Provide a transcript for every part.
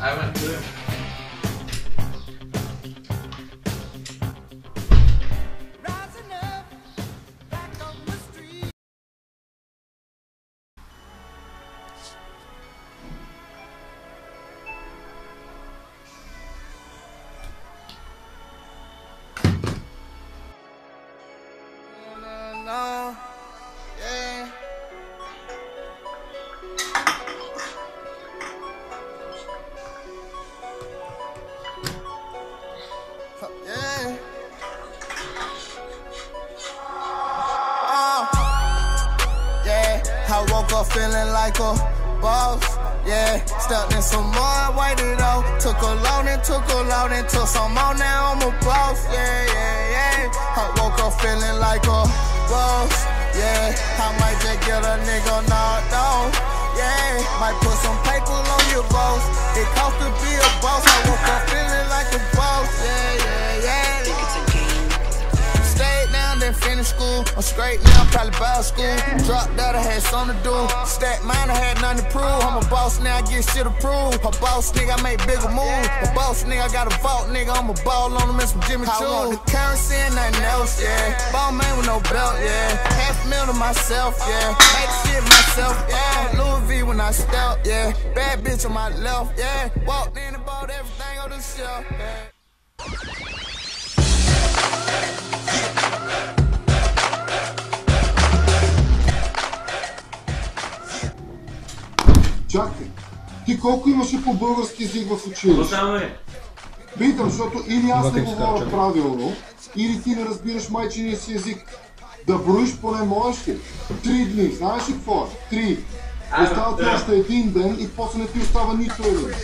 I went to him. No, yeah. Yeah. Yeah, I woke up feeling like a boss. Yeah, stepped in some more, waited out. Took a load and took some more. Now I'm a boss. Yeah. I woke up feeling like a boss. Yeah, I might just get a nigga knocked off. Yeah, might put some paper on your boss. It cost to be a boss. I woke up feeling like a boss. Yeah. Stayed down, then finished school. I'm straight now, probably about school. Dropped out, I had something to do. Stacked mine, I had nothing to prove. I'm a boss now, I get shit approved. A boss nigga, I make bigger moves. A boss nigga, I got a vault nigga. I'm a ball on them and some Jimmy Choo. I want the currency and nothing else, yeah. Ball man with no belt, yeah. $500,000 to myself, yeah. Make shit myself, yeah. Louis V when I step, yeah. Bad bitch on my left, yeah. Walked in and bought everything on the shelf, yeah. Чакай, ти колко имаше по български език в училище? Питам, защото или аз не говоря правилно, или ти не разбираш майчиния си език. Да броиш поне можеш ли? 3 дни, знаеш ли какво е? 3. Остава ти още един ден и после не ти остава нито един.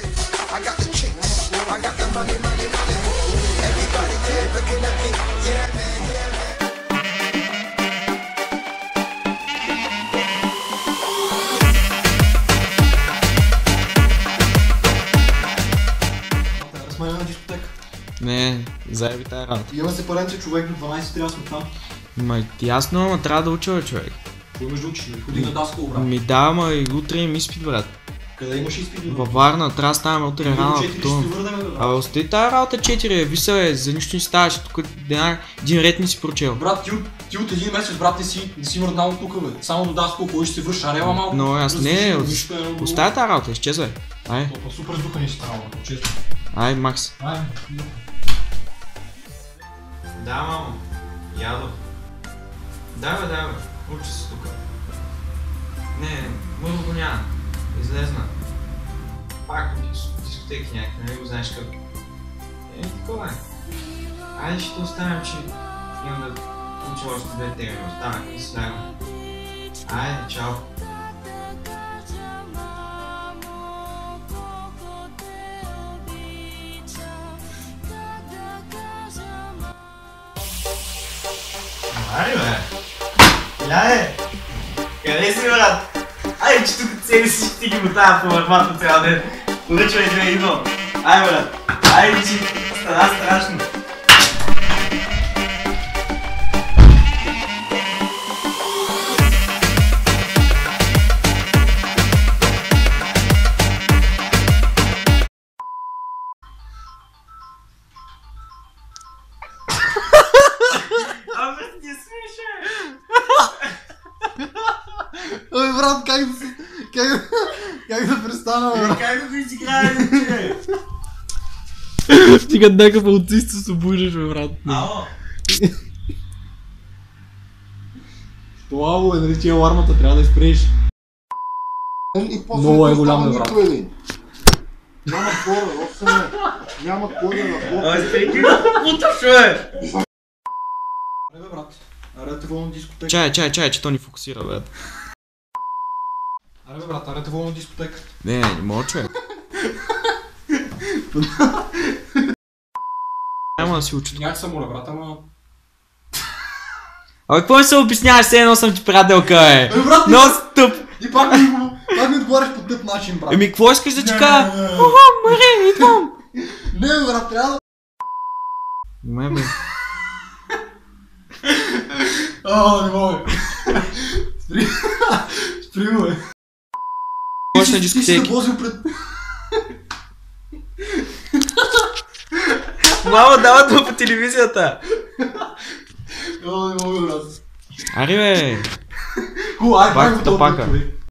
Не, заеби тая работа. Има се паренце човек до 12 трябва да сме там. Ма ясно, ама трябва да уча, човек. Кой имаш да учиш? Ходи на даскал, брат. Ми да, ама и утре им изпит, брат. Къде имаш изпит? Във Варна, трябва да ставаме утре рано. 4 ще се върнем, брат. А остави тая работа 4, виса за нищо не ставаш, тук един ред не си прочел. Брат, ти от един месец, брат, не си мръднал тук, бе. Само до даскал, кой ще се върши, арева малко. Но аз не, оставя тая работа, изчезвай. Ай. Толкова супер сдуха не си трябва, честно. Ай, Макс. Ай. Да, мамо. Ядо. Да, бе. Учи се тук. Не, мъжо го няма. Излезна. Пак от дискотеки някакви, нали го знаеш като. Такова е. Айде ще оставим, че имам да уча още 2 теми. Останах и слягам. Айде, чао. Ари, бе! Иляе! Къде си, брат? Ай, че тук цели си ще ти ги мотая по върхвата цял ден. Поръчвай 2-1. Ай, брат! Ай, че стана страшно. Ой, брат, как да престана, брат? Как да го изиграем, че? Стига някакъв аутист се обуждаш, бе, брат. Ало? Това ало е, нали, че алармата трябва да изпрееш. И после не ти остава нито един. Нямат хора, Росене. Нямат хора на блока. Ай, стейки, утъвшо е! Аре бе, брат. Аре те волна дискотека. Чай, че то ни фокусира, бе. Аре бе, брат, аре те волна дискотека. Не мога, човек. Няма да си учи. Някак съм моля, брат, ама... Абе, какво ми се обясняваш, все едно съм ти приятелка, бе? Брат, Но стъп! и пак ми отговаряш по тъп начин, брат. Еми, какво искаш да ти кажа? Ого, Мари, идвам! Не, брат, трябва да... Не, бе. Не мога. Спри го, бе. Почна Ти си дискотеки. заблозил пред... Мама, дават по телевизията. Не мога, брат. Ари, бе. Хубаво, ай, Пак го тъпака. толкова, човек.